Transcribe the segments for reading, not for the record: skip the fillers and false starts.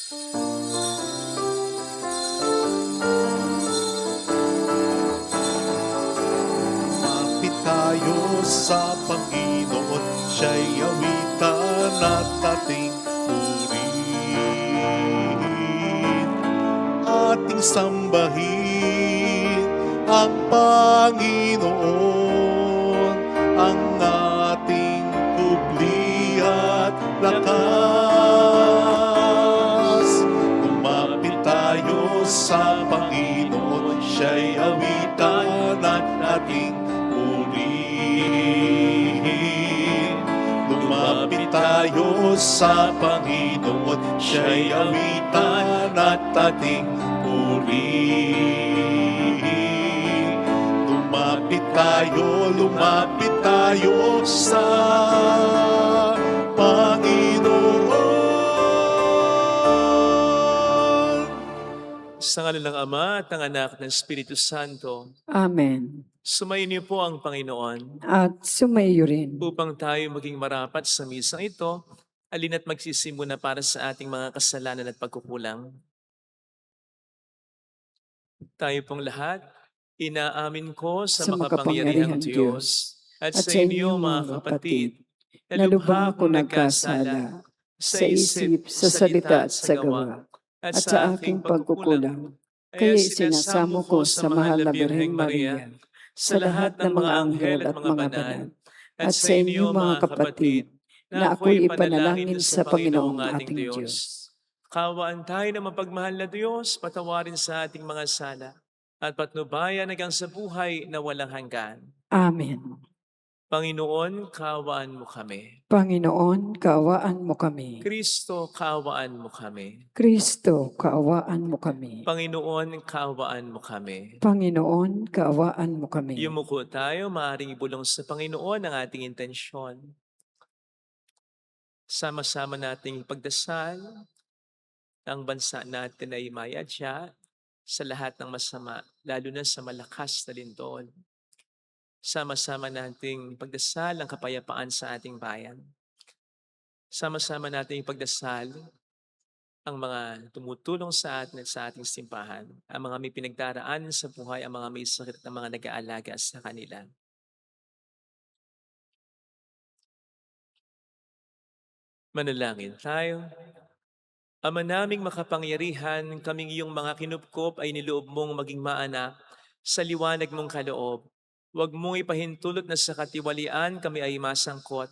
Lumapit tayo sa Panginoon, siya'y awitan at ating purihin. Ating sambahin ang Panginoon, ang ating kubli at lakas. Lumapit tayo sa Panginoon, siya'y awitan at ating purihin. Lumapit tayo sa Panginoon, siya'y awitan at ating purihin. Lumapit tayo sa Panginoon. Sa ngalan ng Ama at ng Anak at ng Espiritu Santo, Amen. sumayin niyo po ang Panginoon At sumayo rin. upang tayo maging marapat sa misang ito, alina't magsisimula para sa ating mga kasalanan at pagkukulang. Tayo pong lahat, inaamin ko sa makapangyarihang Diyos at sa inyo mga kapatid, na lubha akong nagkasala sa isip, sa salita at sa gawa, at sa aking pagkukulang. Kaya isinasamo ko sa mahal na Birheng Maria, sa lahat ng mga anghel at mga banal, at sa inyo mga kapatid, na ako'y ipanalangin sa Panginoong ating Diyos. Kawaan tayo ng mapagmahal na Diyos, patawarin sa ating mga sala, at patnubayan hanggang sa buhay na walang hanggan. Amen. Panginoon, kaawaan mo kami. Panginoon, kaawaan mo kami. Kristo, kaawaan mo kami. Kristo, kaawaan mo kami. Panginoon, kaawaan mo kami. Panginoon, kaawaan mo kami. Yumuko tayo, maaaring ibulong sa Panginoon ang ating intensyon. Sama-sama nating pagdasal, ang bansa natin ay mayadya sa lahat ng masama, lalo na sa malakas na lindol. Sama-sama nating pagdasal ang kapayapaan sa ating bayan. Sama-sama nating pagdasal ang mga tumutulong sa atin at sa ating simbahan, ang mga may pinagdaraan sa buhay, ang mga may sakit at ang mga nag-aalaga sa kanila. Manalangin tayo. Ama naming makapangyarihan, kaming iyong mga kinupkop ay niloob mong maging maanak sa liwanag mong kaloob. Huwag mong ipahintulot na sa katiwalian kami ay masangkot.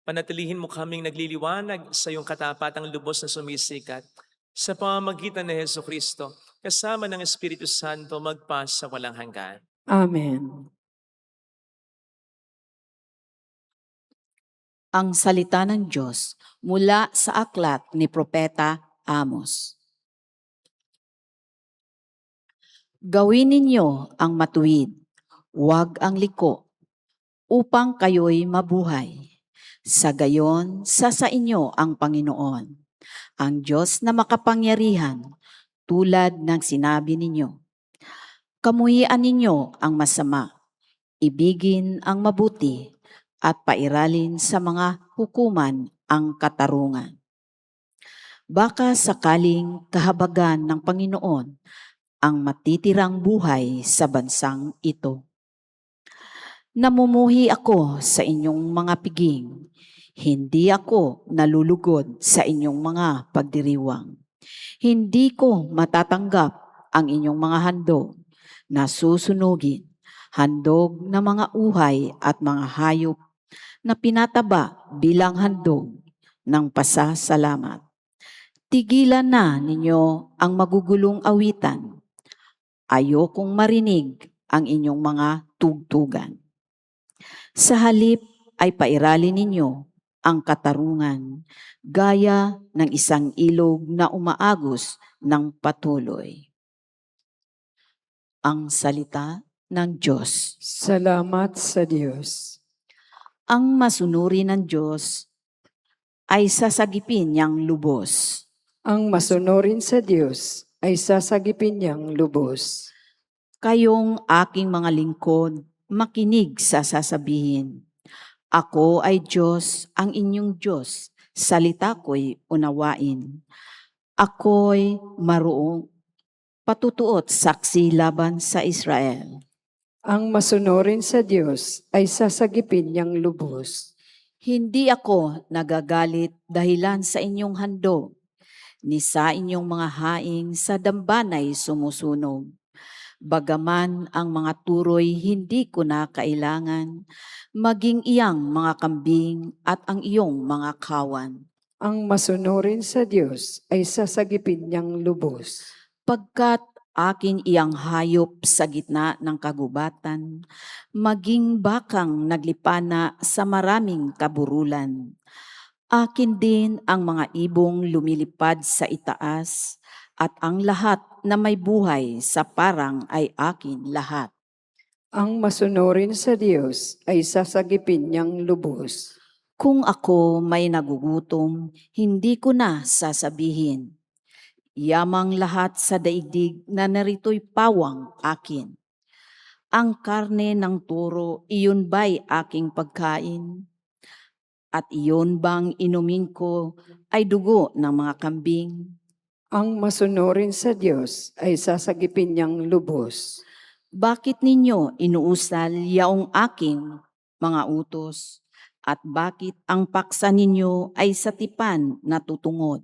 Panatilihin mo kaming nagliliwanag sa iyong katapatang lubos na sumisikat. Sa pamamagitan ni Jesucristo, kasama ng Espiritu Santo, magpa sa walang hanggan. Amen. Ang salita ng Diyos mula sa aklat ni Propeta Amos. Gawin ninyo ang matuwid, huwag ang liko, upang kayo'y mabuhay. Sa gayon, sa inyo ang Panginoon, ang Diyos na makapangyarihan, tulad ng sinabi ninyo. Kamuhian ninyo ang masama, ibigin ang mabuti, at pairalin sa mga hukuman ang katarungan. Baka sakaling kahabagan ng Panginoon ang matitirang buhay sa bansang ito. Namumuhi ako sa inyong mga piging, hindi ako nalulugod sa inyong mga pagdiriwang. Hindi ko matatanggap ang inyong mga handog na susunugin, handog na mga uhay at mga hayop na pinataba bilang handog ng pasasalamat. Tigilan na ninyo ang magugulong awitan. Ayokong marinig ang inyong mga tugtugan. Sa halip ay pairalin ninyo ang katarungan, gaya ng isang ilog na umaagos ng patuloy. Ang salita ng Diyos. Salamat sa Diyos. Ang masunuri ng Diyos ay sasagipin niyang lubos. Ang masunurin sa Diyos ay sasagipin niyang lubos. Kayong aking mga lingkod, makinig sa sasabihin. Ako ay Diyos, ang inyong Diyos. Salita ko'y unawain. Ako'y maroong patutuot saksi laban sa Israel. Ang masunurin sa Diyos ay sasagipin niyang lubos. Hindi ako nagagalit dahilan sa inyong handog, ni sa inyong mga haing sa dambanay sumusunog. Bagaman ang mga turoy hindi ko na kailangan, maging iyang mga kambing at ang iyong mga kawan. Ang masunurin sa Diyos ay sasagipin niyang lubos. Pagkat akin iyang hayop sa gitna ng kagubatan, maging bakang naglipana sa maraming kaburulan. Akin din ang mga ibong lumilipad sa itaas, at ang lahat na may buhay sa parang ay akin lahat. Ang masunurin sa Diyos ay sasagipin niyang lubos. Kung ako may nagugutom, hindi ko na sasabihin. Yamang lahat sa daigdig na narito'y pawang akin. Ang karne ng turo, iyon ba'y aking pagkain? At iyon bang inumin ko ay dugo ng mga kambing? Ang masunurin sa Diyos ay sasagipin niyang lubos. Bakit ninyo inuusal yaong aking mga utos? At bakit ang paksa ninyo ay sa tipan na tutungod?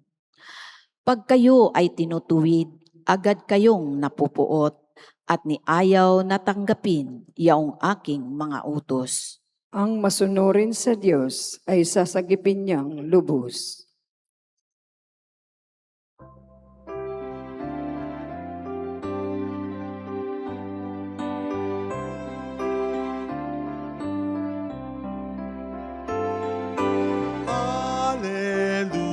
Pag kayo ay tinutuwid, agad kayong napupuot at ni ayaw na tanggapin yaong aking mga utos. Ang masunurin sa Diyos ay sasagipin niyang lubos. Hallelujah.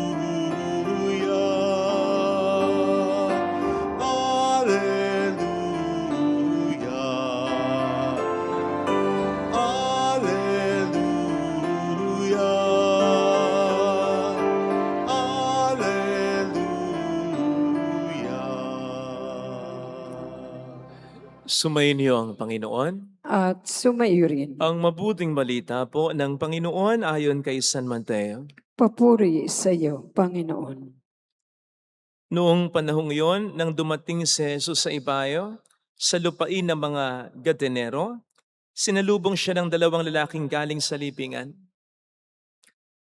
Hallelujah. Hallelujah. Hallelujah. Sumayin niyo ang Panginoon. At sumayo rin. Ang mabuting balita po ng Panginoon ayon kay San Mateo. Papuri sa iyo, Panginoon. Noong panahong iyon, nang dumating si Jesus sa ibayo, sa lupain ng mga Gadareno, sinalubong siya ng dalawang lalaking galing sa libingan.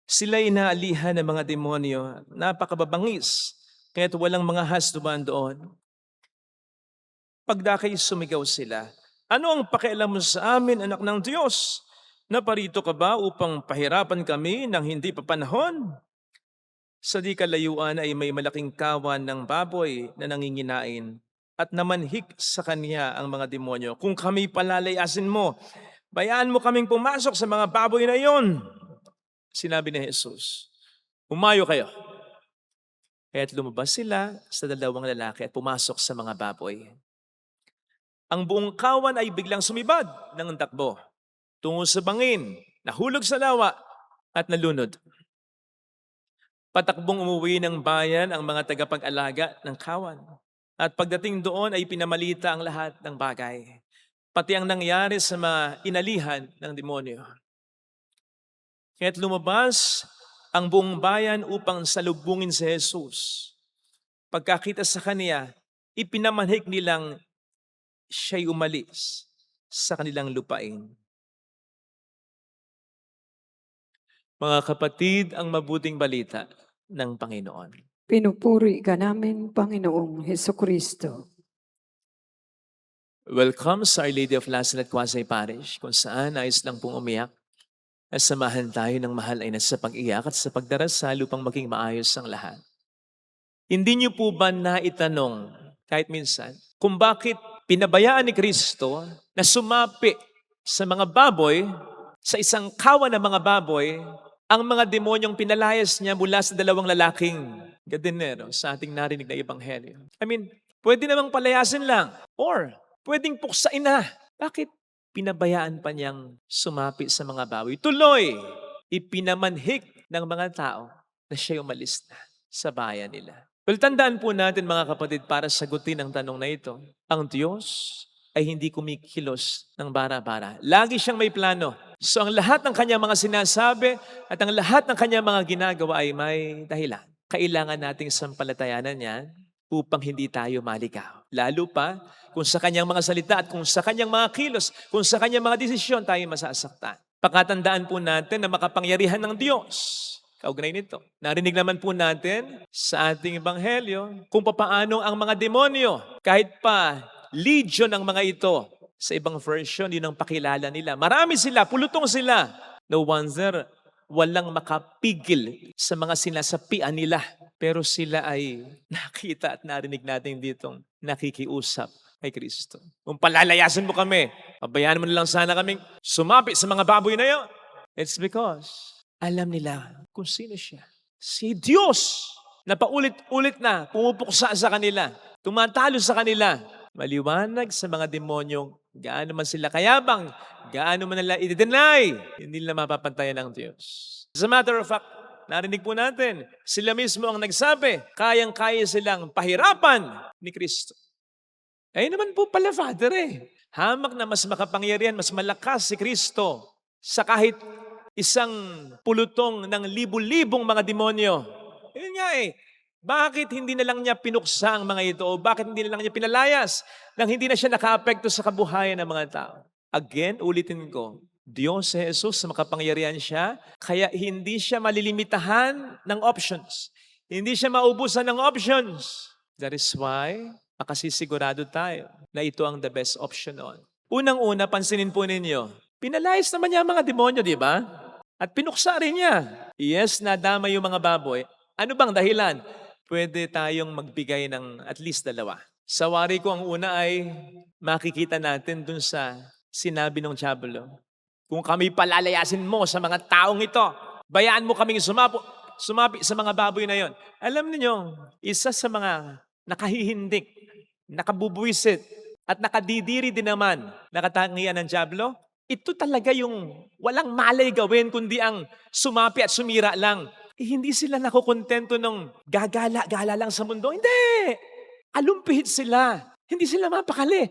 Sila inaalihan ng mga demonyo, napakababangis, kaya't walang mga hasduman doon. Pagdakay sumigaw sila, "Ano ang pakialam mo sa amin, anak ng Diyos? Naparito ka ba upang pahirapan kami ng hindi pa panahon?" Sa di kalayuan ay may malaking kawan ng baboy na nanginginain at namanhik sa kanya ang mga demonyo. "Kung kami palalayasin mo, bayaan mo kaming pumasok sa mga baboy na iyon." Sinabi ni Jesus, "Umayo kayo." Kaya't lumabas sila sa dalawang lalaki at pumasok sa mga baboy. Ang buong kawan ay biglang sumibad ng takbo tungo sa bangin, nahulog sa lawa at nalunod. Patakbong umuwi ng bayan ang mga tagapag-alaga ng kawan. At pagdating doon ay pinamalita ang lahat ng bagay, pati ang nangyari sa mga inalihan ng demonyo. Kaya't lumabas ang buong bayan upang salubungin si Jesus. Pagkakita sa kaniya, ipinamanhik nilang siya'y umalis sa kanilang lupain. Mga kapatid, ang mabuting balita ng Panginoon. Pinupuri ka namin, Panginoong Hesukristo. Welcome sa Our Lady of Lasalette Quezon Parish, kung saan nais lang pong umiyak at samahan tayo ng mahal ay nasa pag-iyak at sa pagdarasal upang maging maayos ang lahat. Hindi niyo po ba naitanong kahit minsan kung bakit pinabayaan ni Kristo na sumapi sa mga baboy, sa isang kawan ng mga baboy, ang mga demonyong pinalayas niya mula sa dalawang lalaking Gadareno sa ating narinig na ebanghelyo? I mean, pwede namang palayasin lang or pwedeng puksain na. Bakit pinabayaan pa niyang sumapi sa mga baboy? Tuloy, ipinamanhik ng mga tao na siya umalis na sa bayan nila. Well, tandaan po natin mga kapatid, para sagutin ang tanong na ito, ang Diyos ay hindi kumikilos ng bara-bara. Lagi siyang may plano. So ang lahat ng kanyang mga sinasabi at ang lahat ng kanyang mga ginagawa ay may dahilan. kailangan nating sampalatayanan yan upang hindi tayo maligaw. Lalo pa kung sa kanyang mga salita at kung sa kanyang mga kilos, kung sa kanyang mga desisyon tayo masasaktan. Pakatandaan po natin na makapangyarihan ng Diyos. Kaugnay nito. Narinig naman po natin sa ating ebanghelyo kung papaano ang mga demonyo, kahit pa legion ng mga ito, sa ibang version, yun ang pakilala nila. Marami sila, pulutong sila. No wonder, walang makapigil sa mga sinasapian nila. Pero sila ay nakita at narinig natin ditong nakikiusap kay Kristo. Kung palalayasin mo kami, pabayaan mo na lang sana kaming sumapi sa mga baboy na yun. It's because alam nila kung sino siya. Si Diyos na paulit-ulit na pumupuksa sa kanila, tumatalo sa kanila. Maliwanag sa mga demonyo, gaano man sila kayabang, gaano man nila i-deny, hindi nila mapapantayan ng Diyos. As a matter of fact, narinig po natin, sila mismo ang nagsabi, kayang-kaya silang pahirapan ni Kristo. Ayun naman po pala, Father Hamak na mas makapangyarihan, mas malakas si Kristo sa kahit isang pulutong ng libu-libong mga demonyo. Yun nga bakit hindi na lang niya pinuksa ang mga ito? O bakit hindi na lang niya pinalayas nang hindi na siya naka-apekto sa kabuhayan ng mga tao? Again, ulitin ko, Diyos si Jesus, makapangyarihan siya, kaya hindi siya malilimitahan ng options. Hindi siya maubusan ng options. That is why, makasisigurado tayo na ito ang the best option on. Unang-una, pansinin po ninyo, pinalayas naman niya ang mga demonyo, di ba? At pinuksa rin niya. Yes, nadama yung mga baboy. Ano bang dahilan? Pwede tayong magbigay ng at least 2. Sa wari ko, ang una ay makikita natin dun sa sinabi ng Diablo. Kung kami palalayasin mo sa mga taong ito, bayaan mo kaming sumapi sa mga baboy na yon. Alam niyo, isa sa mga nakahihindik, nakabubuisit, at nakadidiri din naman nakatangian ng Diablo, ito talaga yung walang malay gawin kundi ang sumapi at sumira lang. Hindi sila nakukontento nung gagala-gala lang sa mundo. Hindi! Alumpihit sila. Hindi sila mapakali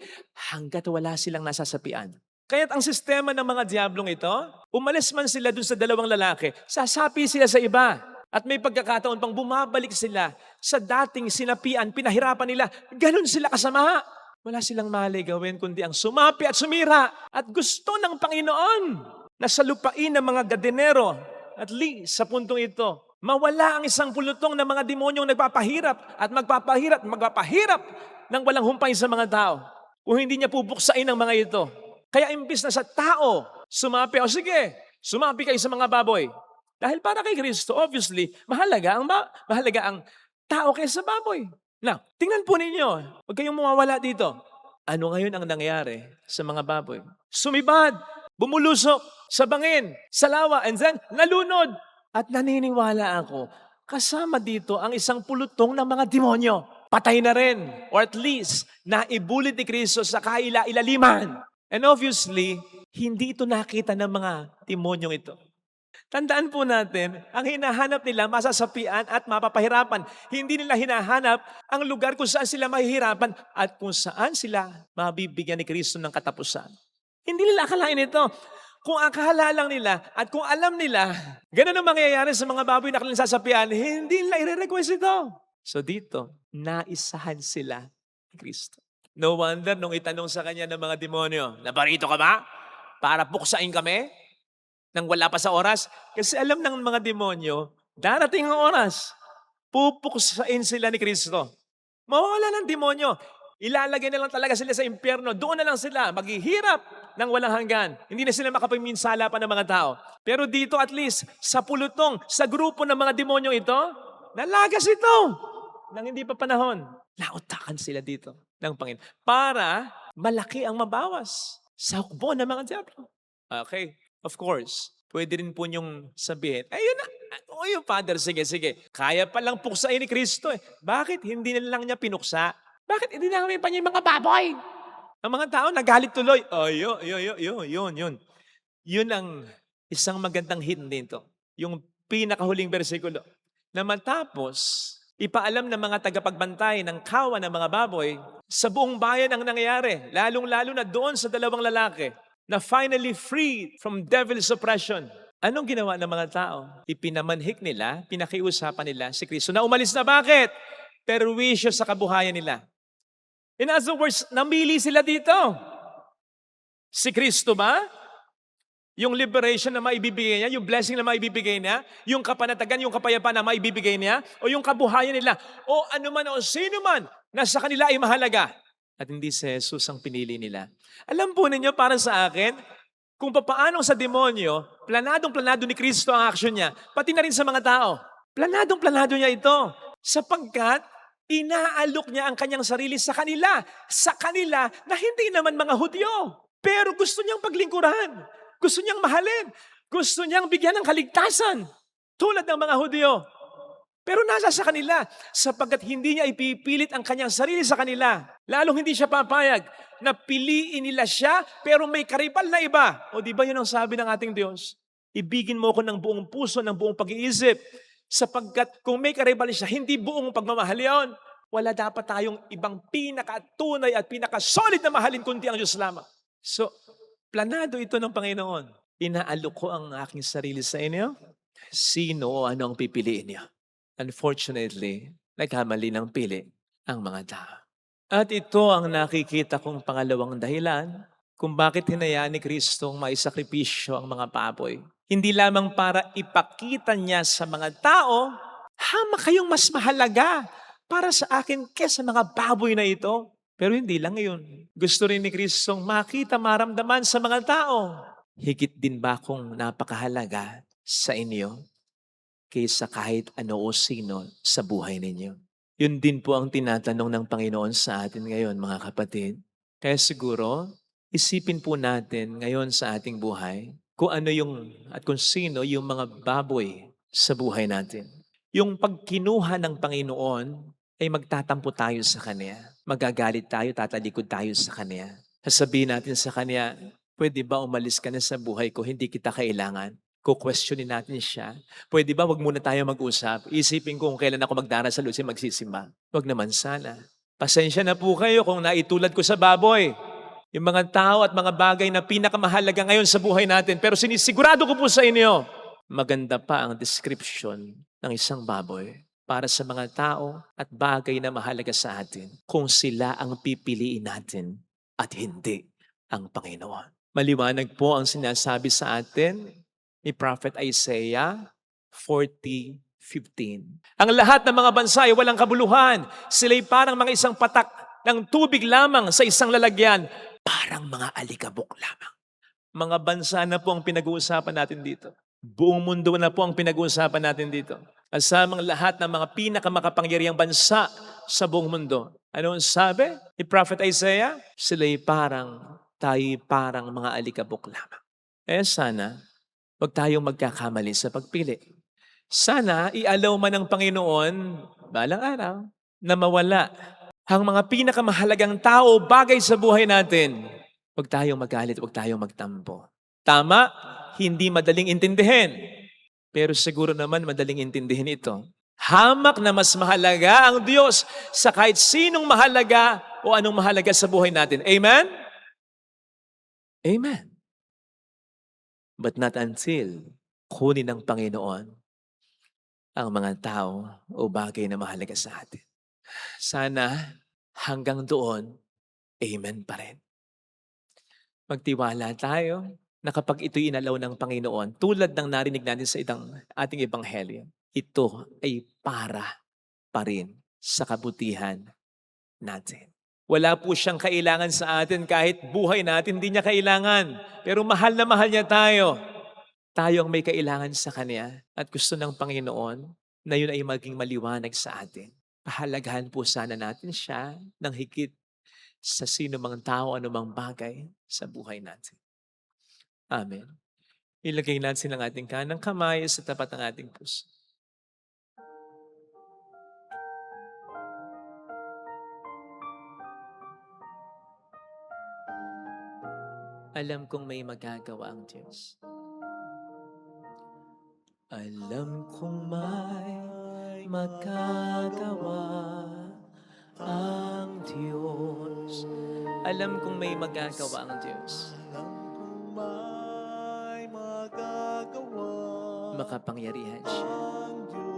hanggat wala silang nasasapian. Kaya't ang sistema ng mga diablong ito, umalis man sila dun sa 2 lalaki, sasapi sila sa iba. At may pagkakataon pang bumabalik sila sa dating sinapian, pinahirapan nila. Ganon sila kasama. Wala silang malay gawin kundi ang sumapi at sumira. At gusto ng Panginoon na sa lupain ng mga gadenero, at least sa puntong ito, mawala ang isang pulutong ng mga demonyong nagpapahirap at magpapahirap ng walang humpay sa mga tao. Kung hindi niya pupuksain ang mga ito. Kaya imbis na sa tao, sumapi, sige, sumapi kayo sa mga baboy. Dahil para kay Kristo, obviously, mahalaga ang tao kaysa baboy. Now, tingnan po ninyo, huwag kayong mawawala dito. Ano ngayon ang nangyari sa mga baboy? Sumibad, bumulusok, sa bangin, sa lawa, and then nalunod. At naniniwala ako, kasama dito ang isang pulutong ng mga demonyo. Patay na rin, or at least, naibulit ni Kristo sa kaila-ilaliman. And obviously, hindi ito nakita ng mga demonyong ito. Tandaan po natin, ang hinahanap nila masasapian at mapapahirapan. Hindi nila hinahanap ang lugar kung saan sila mahihirapan at kung saan sila mabibigyan ni Kristo ng katapusan. Hindi nila akalain ito. Kung akala lang nila at kung alam nila, ganun ang mangyayari sa mga baboy na kanilang sasapian, hindi nila i-request ito. So dito, naisahan sila ni Kristo. No wonder nung itanong sa kanya ng mga demonyo, naparito ka ba? Para puksain kami? Nang wala pa sa oras? Kasi alam ng mga demonyo, darating ang oras. Pupuksain sila ni Kristo. Mawawala ng demonyo. Ilalagay na lang talaga sila sa impyerno. Doon na lang sila maghihirap ng walang hanggan. Hindi na sila makapagminsala pa ng mga tao. Pero dito at least, sa pulutong, sa grupo ng mga demonyo ito, nalagas ito. Nang hindi pa panahon, nautakan sila dito ng Panginoon. Para malaki ang mabawas sa hukbo ng mga diablo. Okay. Of course, pwede rin po niyong sabihin, ayun na, yung Father, sige, kaya palang puksain ni Kristo Bakit hindi na lang niya pinuksa? Bakit hindi namin pa niya yung mga baboy? Ang mga tao nagalit tuloy. Yun. Yun ang isang magandang hint dito. Yung pinakahuling bersikulo. Na matapos, ipaalam ng mga tagapagbantay ng kawan ng mga baboy, sa buong bayan ang nangyayari, lalong-lalo na doon sa 2 lalaki, na finally freed from devil's oppression. Anong ginawa ng mga tao? Ipinamanhik nila, pinakiusapan nila si Kristo na umalis na. Bakit? Perwisyo sa kabuhayan nila. In other words, namili sila dito. Si Kristo ba? Yung liberation na maibibigay niya, yung blessing na maibibigay niya, yung kapanatagan, yung kapayapaan na maibibigay niya, o yung kabuhayan nila, o ano man o sino man na sa kanila ay mahalaga. At hindi si Jesus ang pinili nila. Alam po ninyo, para sa akin, kung papaanong sa demonyo, planadong-planado ni Kristo ang aksyon niya, pati na rin sa mga tao. Planadong-planado niya ito. Sapagkat, inaalok niya ang kanyang sarili sa kanila na hindi naman mga Hudyo. Pero gusto niyang paglingkuran. Gusto niyang mahalin. Gusto niyang bigyan ng kaligtasan. Tulad ng mga Hudyo. Pero nasa sa kanila. Sapagkat hindi niya ipipilit ang kanyang sarili sa kanila. Lalong hindi siya papayag na piliin nila siya pero may karipal na iba. O di ba yun ang sabi ng ating Diyos? Ibigin mo ko ng buong puso, ng buong pag-iisip. Sapagkat kung may karipal siya, hindi buong pagmamahal yun. Wala dapat tayong ibang pinakatunay at pinakasolid na mahalin kundi ang Diyos lamang. So, planado ito ng Panginoon. Inaalok ko ang aking sarili sa inyo. Sino o ano ang pipiliin niyo? Unfortunately, nagkamali ng pili ang mga tao. At ito ang nakikita kong pangalawang dahilan kung bakit hinayaan ni Kristong maisakripisyo ang mga baboy. Hindi lamang para ipakita niya sa mga tao, hama kayong mas mahalaga para sa akin kesa mga baboy na ito. Pero hindi lang yun. Gusto rin ni Kristong makita, maramdaman sa mga tao. Higit din ba akong napakahalaga sa inyo kaysa kahit ano o sino sa buhay ninyo? Yun din po ang tinatanong ng Panginoon sa atin ngayon, mga kapatid. Kaya siguro, isipin po natin ngayon sa ating buhay kung ano yung at kung sino yung mga baboy sa buhay natin. Yung pagkinuha ng Panginoon ay magtatampo tayo sa Kanya. Magagalit tayo, tatalikod tayo sa Kanya. Sasabihin natin sa Kanya, pwede ba umalis ka na sa buhay ko, hindi kita kailangan? Kukwestiyonin natin siya. Pwede ba wag muna tayo mag-usap? Isipin ko kung kailan ako magdarasal o magsisimba. Wag naman sana. Pasensya na po kayo kung naitulad ko sa baboy. Yung mga tao at mga bagay na pinakamahalaga ngayon sa buhay natin. Pero sinisigurado ko po sa inyo, maganda pa ang description ng isang baboy para sa mga tao at bagay na mahalaga sa atin kung sila ang pipiliin natin at hindi ang Panginoon. Maliwanag po ang sinasabi sa atin ni Prophet Isaiah 40:15. Ang lahat ng mga bansa ay walang kabuluhan. Sila'y parang mga isang patak ng tubig lamang sa isang lalagyan. Parang mga alikabok lamang. Mga bansa na po ang pinag-uusapan natin dito. Buong mundo na po ang pinag-uusapan natin dito. Kasamang lahat ng mga pinakamakapangyarihang bansa sa buong mundo. Ano ang sabi ni Prophet Isaiah? Sila'y parang mga alikabok lamang. Sana, huwag tayong magkakamali sa pagpili. Sana, ialaw man ng Panginoon, balang araw, na mawala ang mga pinakamahalagang tao, bagay sa buhay natin. Huwag tayong magalit, huwag tayong magtampo. Tama, hindi madaling intindihin. Pero siguro naman madaling intindihin ito. Hamak na mas mahalaga ang Diyos sa kahit sinong mahalaga o anong mahalaga sa buhay natin. Amen? Amen. But not until kunin ng Panginoon ang mga tao o bagay na mahalaga sa atin. Sana hanggang doon, amen pa rin. Magtiwala tayo na kapag ito'y inalaw ng Panginoon, tulad ng narinig natin sa ating ebanghelyo, ito ay para pa rin sa kabutihan natin. Wala po siyang kailangan sa atin kahit buhay natin, hindi niya kailangan. Pero mahal na mahal niya tayo. Tayo ang may kailangan sa Kanya at gusto ng Panginoon na yun ay maging maliwanag sa atin. Pahalagahan po sana natin siya ng higit sa sino mang tao, anumang bagay sa buhay natin. Amen. Ilagay natin ang ating kanang kamay sa tapat ng ating puso. Alam kong may magagawa ang Diyos. Alam kong may magagawa ang Diyos. Alam kong may magagawa ang Diyos. Alam kong may magagawa makapangyarihan siya. ang Diyos.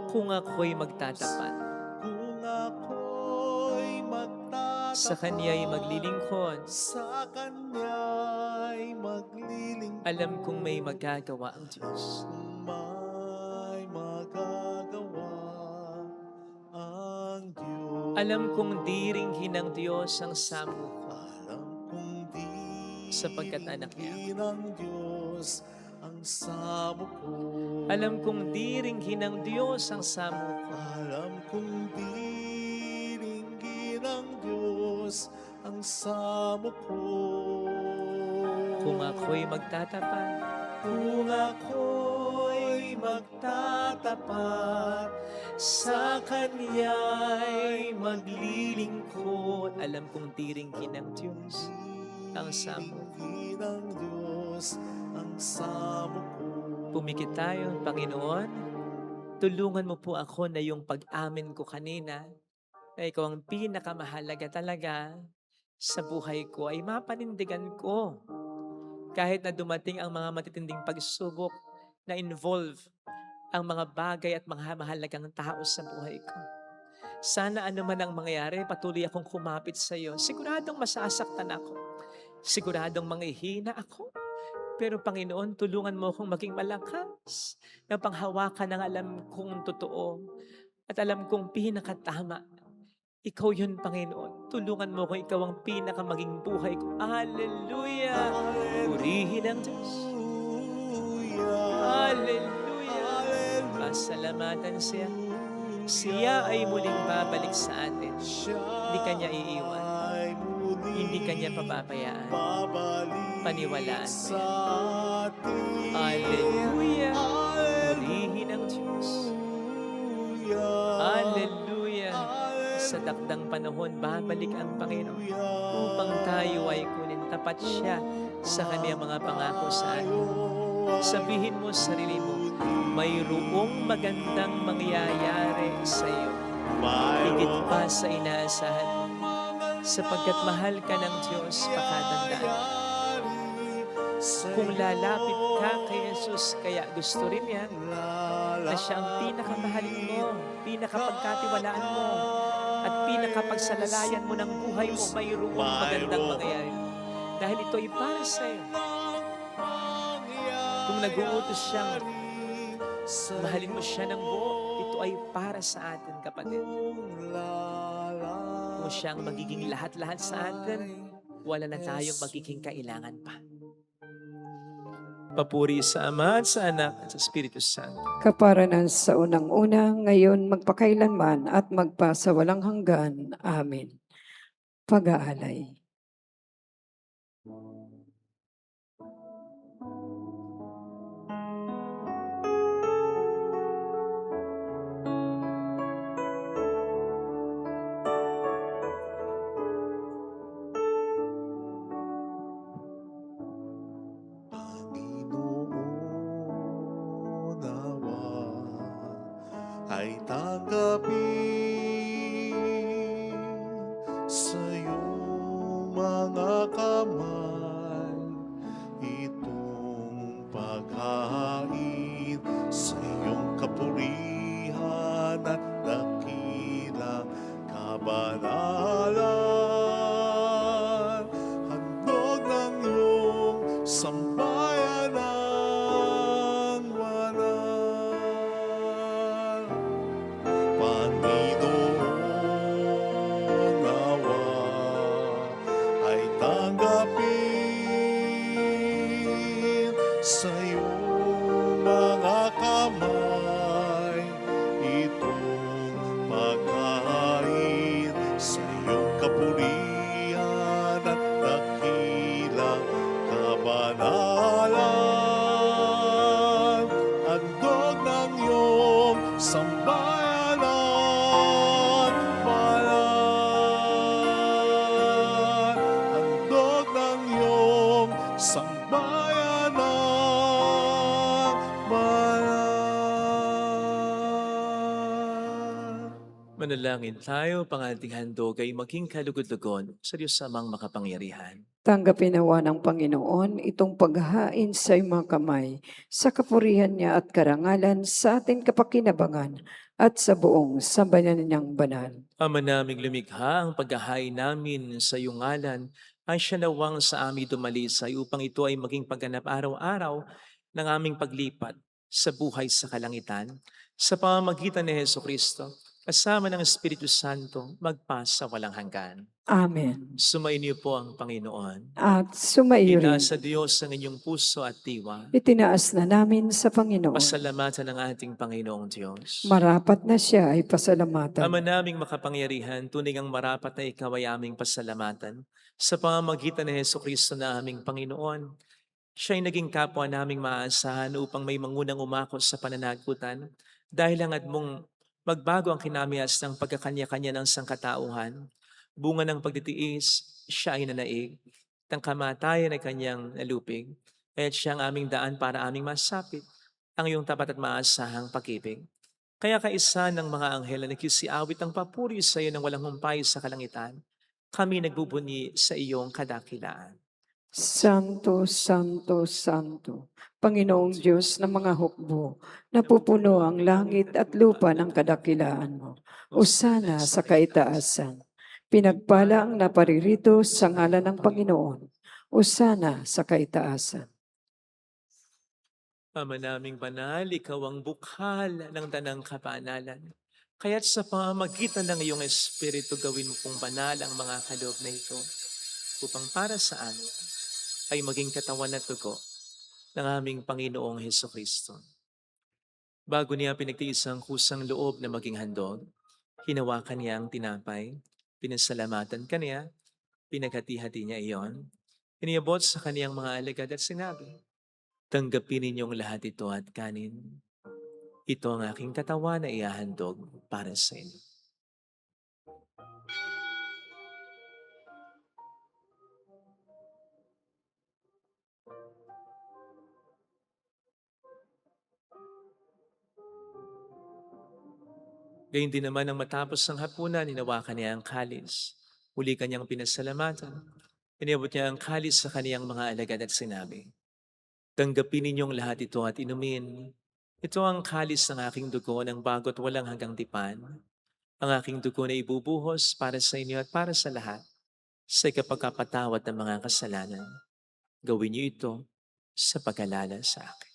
Kung ako'y magtatapat, Kung ako'y magtatapat, sa Kanya'y maglilingkod, sa Kanya'y maglilingkod, alam kong may magagawa ang Diyos. may magagawa ang Diyos. Alam kong diringhin ng Diyos ang samo ko, Alam kong di sapagkat anak niya ako. ng Diyos ang samo ko. Alam kong diringhin ng Diyos ang samo ko, Alam kong diringgin ng Diyos ang samo ko. kung ako'y magtatapat, Kung ako'y magtatapat, sa Kanya'y maglilingkod. Alam kong diringhin ng Diyos ang samo ko. diringgin ng Diyos ang samo ko. Pumikit tayo, Panginoon. Tulungan mo po ako na yung pag-amin ko kanina na ikaw ang pinakamahalaga talaga sa buhay ko ay mapanindigan ko. Kahit na dumating ang mga matitinding pagsubok na involve ang mga bagay at mga mahalagang tao sa buhay ko. Sana ano man ang mangyari, patuloy akong kumapit sa iyo. Siguradong masasaktan ako. Siguradong manghihina ako. Pero Panginoon, tulungan mo akong maging malakas na panghawakan ng alam kong totoo at alam kong pinakatama. Ikaw yun, Panginoon. Tulungan mo kung ikaw ang pinakamaging buhay ko. Hallelujah! Purihin ang Diyos. Hallelujah! Pasalamatan siya. Siya ay muling babalik sa atin. Hindi kanya iiwan. Hindi kanya pababayaan. Paniwalaan mo yan. Hallelujah! Purihin ang Diyos. Hallelujah! Sa takdang panahon, babalik ang Panginoon upang tayo ay kunin. Tapat siya sa kanyang mga pangako sa atin. Sabihin mo sa sarili mo, mayroong magandang mangyayari sa iyo. Higit pa sa inaasahan mo. Sapagkat mahal ka ng Diyos, pakatandaan. Kung lalapit ka kay Jesus, kaya gusto rin yan na siya ang pinakamahalin mo, pinakapagkatiwalaan mo, at pinakapagsalalayan mo ng buhay mo, mayroong magandang mangyayari. Dahil ito ay para sa iyo. Kung nag-uutos siyang mahalin mo siya ng buo, ito ay para sa atin, kapatid. Kung siyang magiging lahat-lahat sa atin, wala na tayong magiging kailangan pa. Papuri sa Ama at sa Anak at sa Espiritu Santo. Kaparanan sa unang-una, ngayon magpakailanman at magpasawalang hanggan. Amen. Pag-aalay. Panginoon, nawa ay tanggapin sa iyong mga kamay itong paghahain sa iyong kapurihan at dakilang kabanalan. Handog ng iyong sambayanan walang Panginoon, Manalangin tayo, pangating handog ay maging kalugod-lugod sa Diyos Amang makapangyarihan. Tanggapin nawa ng Panginoon itong paghahain sa iyong mga kamay, sa kapurihan niya at karangalan sa ating kapakinabangan at sa buong sambayanan niyang banal. Ama naming lumikha, ang paghahain namin sa iyong ngalan ay siya nawang sa amin dumalisay upang ito ay maging pagganap araw-araw ng aming paglipat sa buhay sa kalangitan sa pamamagitan ni Heso Kristo kasama ng Espiritu Santo magpasa walang hanggan. Amen. Sumainyo po ang Panginoon. At sumaiyo rin. Itaas sa Diyos ang inyong puso at diwa. Itinaas na namin sa Panginoon. Pasalamatan ng ating Panginoong Diyos. Marapat na siya ay pasalamatan. Ama naming makapangyarihan, tunay ang marapat na ikaw ay aming pasalamatan sa pamamagitan ni Heso Kristo na aming Panginoon. Siya ay naging kapwa naming maaasahan upang may mangunang umako sa pananagutan dahil hangad mong magbago ang kinamias ng pagkakanya-kanya ng sangkatauhan. Bunga ng pagtitiis, siya ay nanaig. Ang kamatayan ay kanyang nalupig. At siya ang aming daan para aming masapit ang iyong tapat at maasahang pag-ibig. Kaya kaisa ng mga anghel na nagkisiawit ang papuri sa iyo ng walang humpay sa kalangitan, kami nagbubunyi sa iyong kadakilaan. Santo, Santo, Santo, Panginoong Diyos ng mga hukbo, napupuno ang langit at lupa ng kadakilaan mo. Usana sa kaitaasan. Pinagpala ang naparirito sa ngalan ng Panginoon. Usana sa kaitaasan. Ama naming banal, ikaw ang bukhal ng tanang kapanalan. Kaya't sa pamamagitan ng iyong Espiritu gawin mo pong banal ang mga kaloob na ito upang para sa amin ay maging katawan at dugo ng aming Panginoong Heso Kristo. Bago niya pinagtiis ang kusang loob na maging handog, hinawakan niya ang tinapay, pinasalamatan kaniya, pinaghati-hati niya iyon, iniabot sa kaniyang mga alagad at sinabi, tanggapin ninyong lahat ito at kanin. Ito ang aking katawan na iahandog para sa inyo. Gayun din naman ang matapos ng hapunan, hinawakan niya ang kalis. Muli kanyang pinasalamatan. Iniabot niya ang kalis sa kaniyang mga alagad at sinabi, tanggapin ninyong lahat ito at inumin. Ito ang kalis ng aking dugo ng bago't walang hanggang tipan. Ang aking dugo na ibubuhos para sa inyo at para sa lahat sa ikapagkapatawad ng mga kasalanan. Gawin niyo ito sa pag-alala sa akin.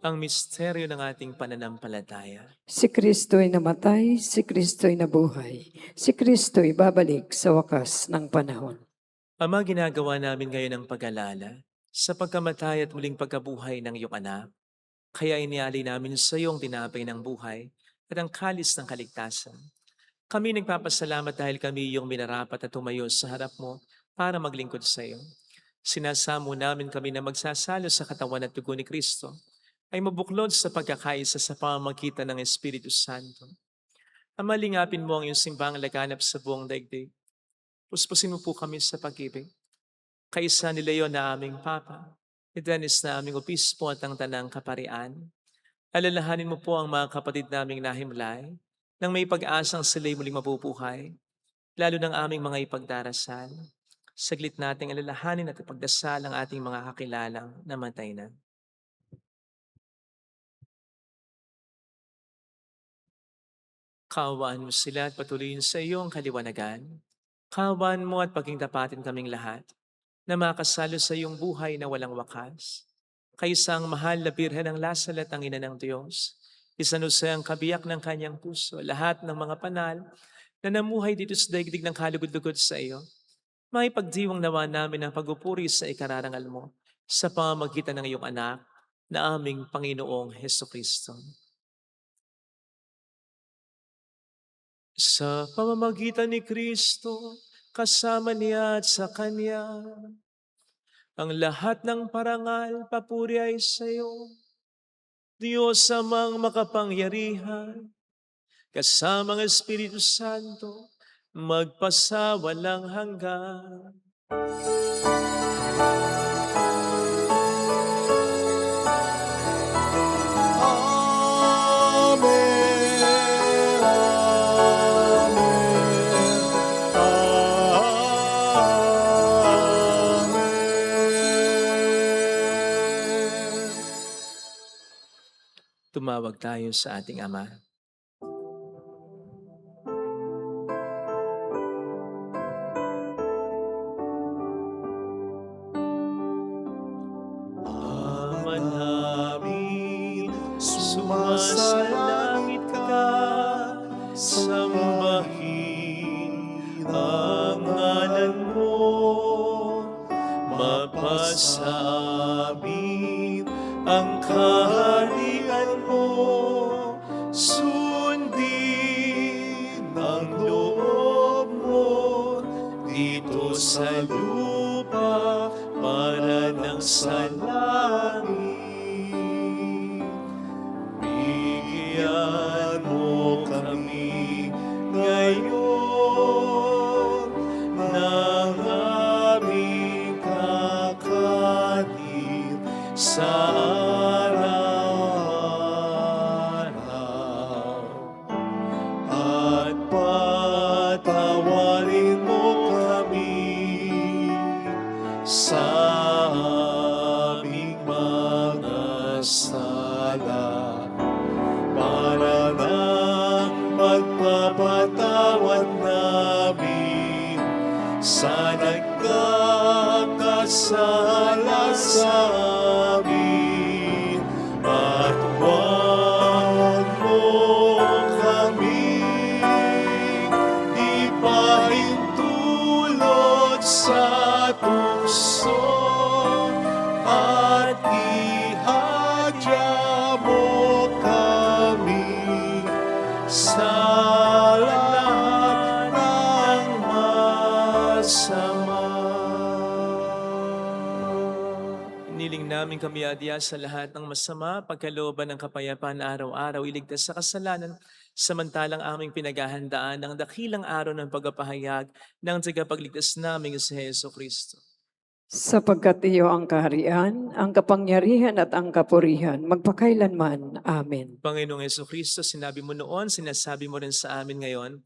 Ang misteryo ng ating pananampalataya. Si Kristo'y namatay, si Kristo'y nabuhay, si Kristo'y babalik sa wakas ng panahon. Ama, ginagawa namin ngayon ang pag-alala sa pagkamatay at muling pagkabuhay ng iyong anak. Kaya iniali namin sa iyong tinapay ng buhay at ang kalis ng kaligtasan. Kami nagpapasalamat dahil kami iyong minarapat at tumayo sa harap mo para maglingkod sa iyo. Sinasamo namin kami na magsasalo sa katawan at dugo ni Kristo ay mabuklod sa pagkakaisa sa pamamagitan ng Espiritu Santo. Ama, lingapin mo ang iyong simbang laganap sa buong daigdig. Puspusin mo po kami sa pag-ibig. Kaisa ni Leon na aming Papa, ni Dennis na aming Obispo at ang Tanang Kaparian. Alalahanin mo po ang mga kapatid naming nahimlay nang may pag-asang sila'y muling mabubuhay, lalo ng aming mga ipagdarasal. Saglit nating alalahanin at ipagdasal ang ating mga kakilalang namatay na. Kaawaan mo sila at patuloyin sa iyong kaliwanagan. Kaawaan mo at paging tapatin kaming lahat na makasalo sa iyong buhay na walang wakas. Kaisa ang mahal na Birhen ng Lasal at ang Ina ng Diyos, isanusay ang kabiyak ng kanyang puso, lahat ng mga panal na namuhay dito sa daigdig ng kalugod-lugod sa iyo. May pagdiwang nawa namin ang pagupuri sa ikararangal mo sa pamamagitan ng iyong anak na aming Panginoong Heso Kristo. Sa pamamagitan ni Kristo, kasama niya at sa Kanya, ang lahat ng parangal, papuri ay sa iyo. Diyos Amang makapangyarihan, kasama ng Espiritu Santo, magpasawalang hanggan. Amen. Amen. Amen. Tumawag tayo sa ating Ama. Ama namin, sumasalangit ka, sambahin ang ngalan mo, mapasa amin ang kaharian mo, sundin ang loob mo dito sa lupa para ng sa langit. Bigyan mo kami ngayon ng aming kakanin sa araw-araw. At patawarin mo kami sa aming mga sala, para ng pagpapatawad namin sa nagkakasala sa amin. At huwag mo kami ipahintulot sa tukso, at ihadya mo kami sa lahat ng masama. Iniling namin kami adya sa lahat ng masama, pagkalooban ng kapayapaan araw-araw, iligtas sa kasalanan, samantalang aming pinaghahandaan ng dakilang araw ng pagpapahayag ng tagapagligtas naming si Heso Kristo. Sapagkat iyo ang kaharian, ang kapangyarihan at ang kapurihan, magpakailanman. Amen. Panginoong Heso Kristo, sinabi mo noon, sinasabi mo rin sa amin ngayon,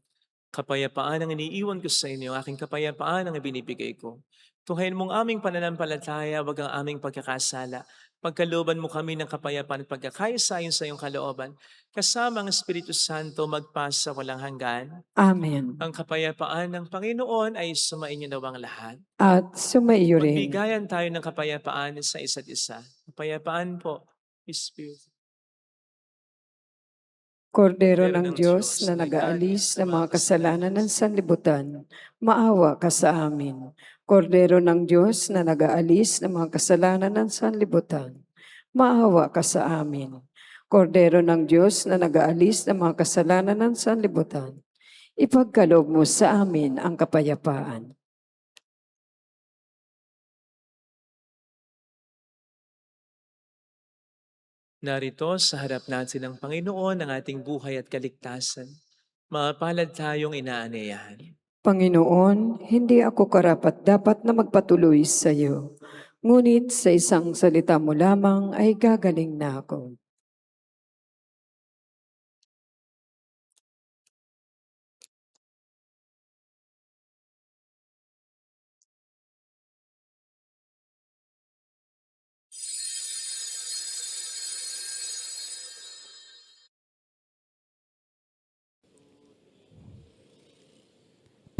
kapayapaan ang iniiwan ko sa inyo, aking kapayapaan ang ibinibigay ko. Tuhayin mong aming pananampalataya, wag ang aming pagkakasala. Pagkalooban mo kami ng kapayapaan at pagkakaisa sa iyong kalooban, kasama ang Espiritu Santo magpasa walang hanggan. Amen. Ang kapayapaan ng Panginoon ay sumainyo nawang lahat. At sumaiyo rin. Magbigayan tayo ng kapayapaan sa isa't isa. Kapayapaan po, Spirit. Kordero ng Diyos na nag-aalis ng mga kasalanan ng sanlibutan, maawa ka sa amin. Kordero ng Diyos na nag-aalis ng mga kasalanan ng sanlibutan, maawa ka sa amin. Kordero ng Diyos na nag-aalis ng mga kasalanan ng sanlibutan, ipagkaloob mo sa amin ang kapayapaan. Narito sa harap natin ng Panginoon ang ating buhay at kaligtasan. Mapalad tayong inaanyayahan. Panginoon, hindi ako karapat-dapat na magpatuloy sa iyo. Ngunit sa isang salita mo lamang ay gagaling na ako.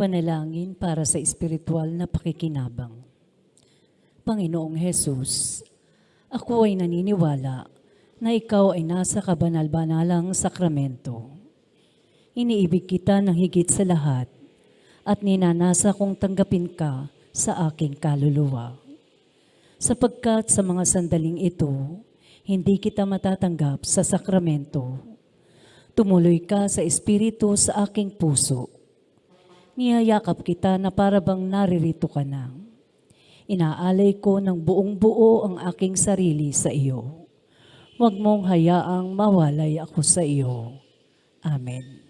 Panalangin para sa espiritual na pakikinabang. Panginoong Hesus, ako ay naniniwala na ikaw ay nasa kabanal-banalang sakramento. Iniibig kita ng higit sa lahat at ninanasa kong tanggapin ka sa aking kaluluwa. Sapagkat sa mga sandaling ito, hindi kita matatanggap sa sakramento. Tumuloy ka sa espiritu sa aking puso. Niyayakap kita na para bang naririto ka na. Inaalay ko ng buong buo ang aking sarili sa iyo. Huwag mong hayaang mawalay ako sa iyo. Amen.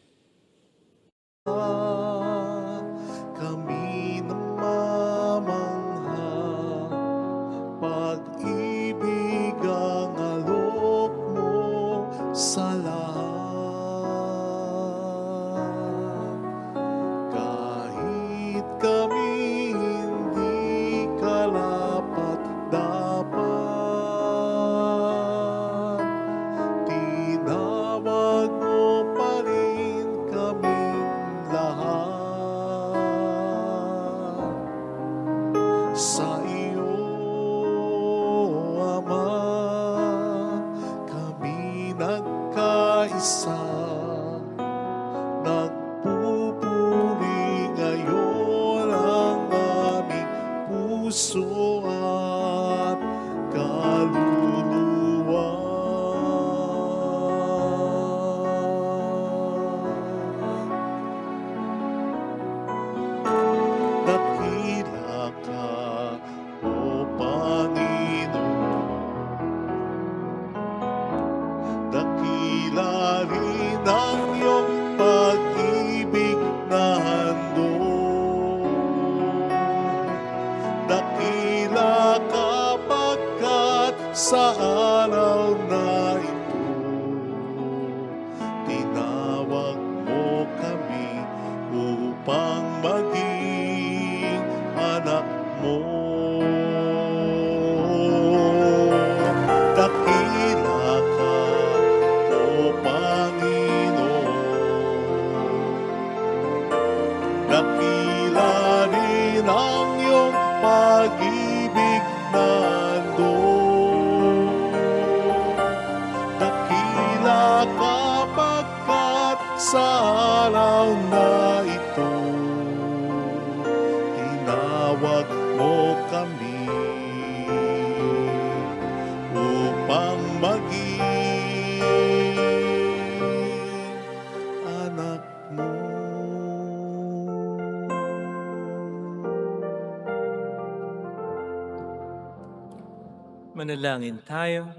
nagpupuri ngayon ang aming puso at kaluluwa. Dakila ka, O Panginoon, dakila rin ang iyong pag-ibig na handog. Dakila ka pagkat sa araw na ito, tinawag mo kami upang maging anak mo. Dakila ka, O Panginoon, dakila rin ang iyong pag-ibig na handog. Dakila ka pagkat sa araw na ito, tinawag mo kami upang maging anak mo. Manalangin tayo.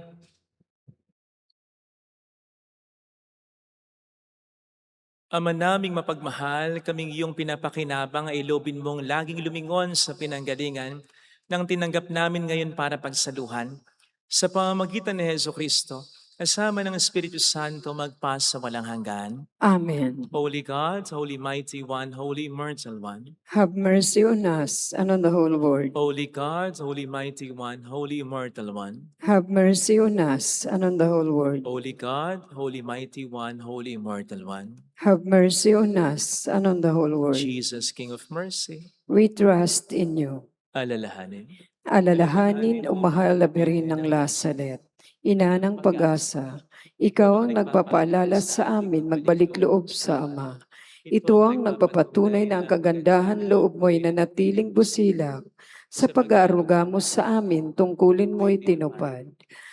Ama naming mapagmahal, kaming iyong pinapakinabang ay lobin mong laging lumingon sa pinanggalingan ng tinanggap namin ngayon para pagsaluhan. Sa pamamagitan ni Jesucristo, kasama ng Espiritu Santo magpas sa walang hanggan. Amen. Holy God, Holy Mighty One, Holy Immortal One. Have mercy on us and on the whole world. Holy God, Holy Mighty One, Holy Immortal One. Have mercy on us and on the whole world. Holy God, Holy Mighty One, Holy Immortal One. Have mercy on us and on the whole world. Jesus, King of Mercy, We trust in you. alalahanin. Alalahanin o mahal na Birhen ng Lazaret, ina ng pag-asa, ikaw ang nagpapaalala sa amin magbalik loob sa Ama. Ito ang nagpapatunay na ang kagandahan loob mo'y nanatiling busilak. Sa pag-aaruga mo sa amin, tungkulin mo'y tinupad.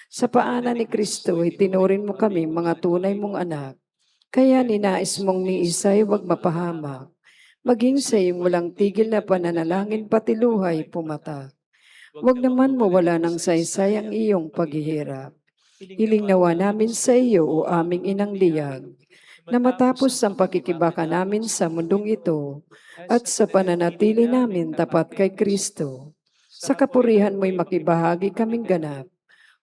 Sa paanan ni Kristo ay tinurin mo kami mga tunay mong anak. Kaya ninais mong ni Isay wag mapahamak. Maging sa iyong walang tigil na pananalangin pati luhay pumatak. Huwag naman mawala ng saysay ang iyong paghihirap. Hiling nawa namin sa iyo o aming inang liyag, na matapos ang pakikibaka namin sa mundong ito at sa pananatili namin tapat kay Kristo, sa kapurihan mo'y makibahagi kaming ganap,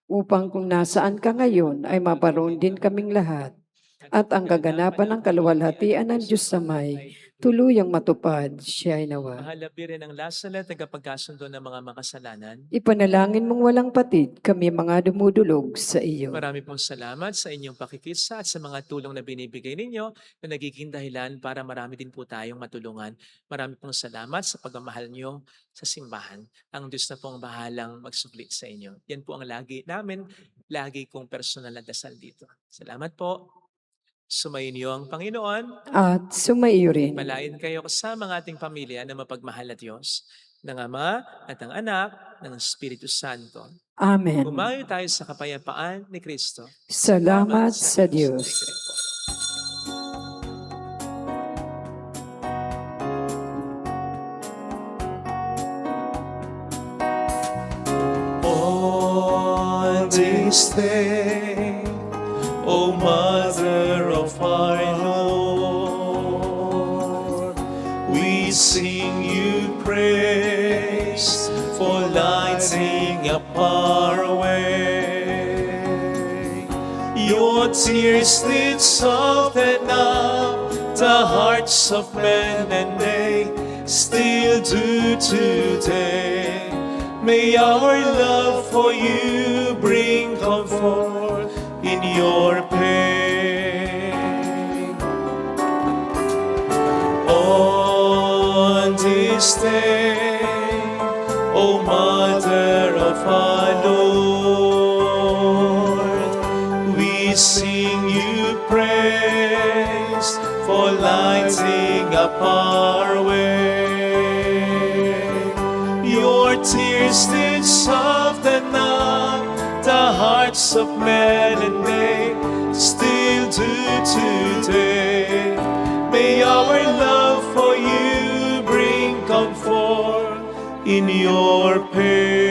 upang kung nasaan ka ngayon ay maparoon din kaming lahat, at ang kaganapan ng kaluwalhatian ng Diyos sa may tuluyang matupad, siya ay nawa. Mahal na Birhen ng Lazaret, tagapagkasundo ng mga makasalanan. Ipanalangin mong walang patid, kami mga dumudulog sa iyo. Marami pong salamat sa inyong pakikisa at sa mga tulong na binibigay ninyo na nagiging dahilan para marami din po tayong matulungan. Marami pong salamat sa pagmamahal nyo sa simbahan. Ang Diyos na pong bahalang magsublit sa inyo. Yan po ang lagi namin, lagi kong personal na dasal dito. Salamat po. Sumayin niyo ang Panginoon. At sumaiyo rin. Malain kayo kasama ng ating pamilya na mapagmahal na Diyos, ng Ama at ng Anak, ng Espiritu Santo. Amen. Umayo tayo sa kapayapaan ni Kristo. Salamat sa Diyos. On this day, O Mother of our Lord, we sing you praise for lighting up our way. Your tears did soften up the hearts of men, and they still do today. May our love for you bring comfort in your pain. On this day, O Mother of our Lord, we sing you praise for lighting up our way. Your tears did soften up the hearts of men, and they still do today. May our love for you bring comfort in your pain.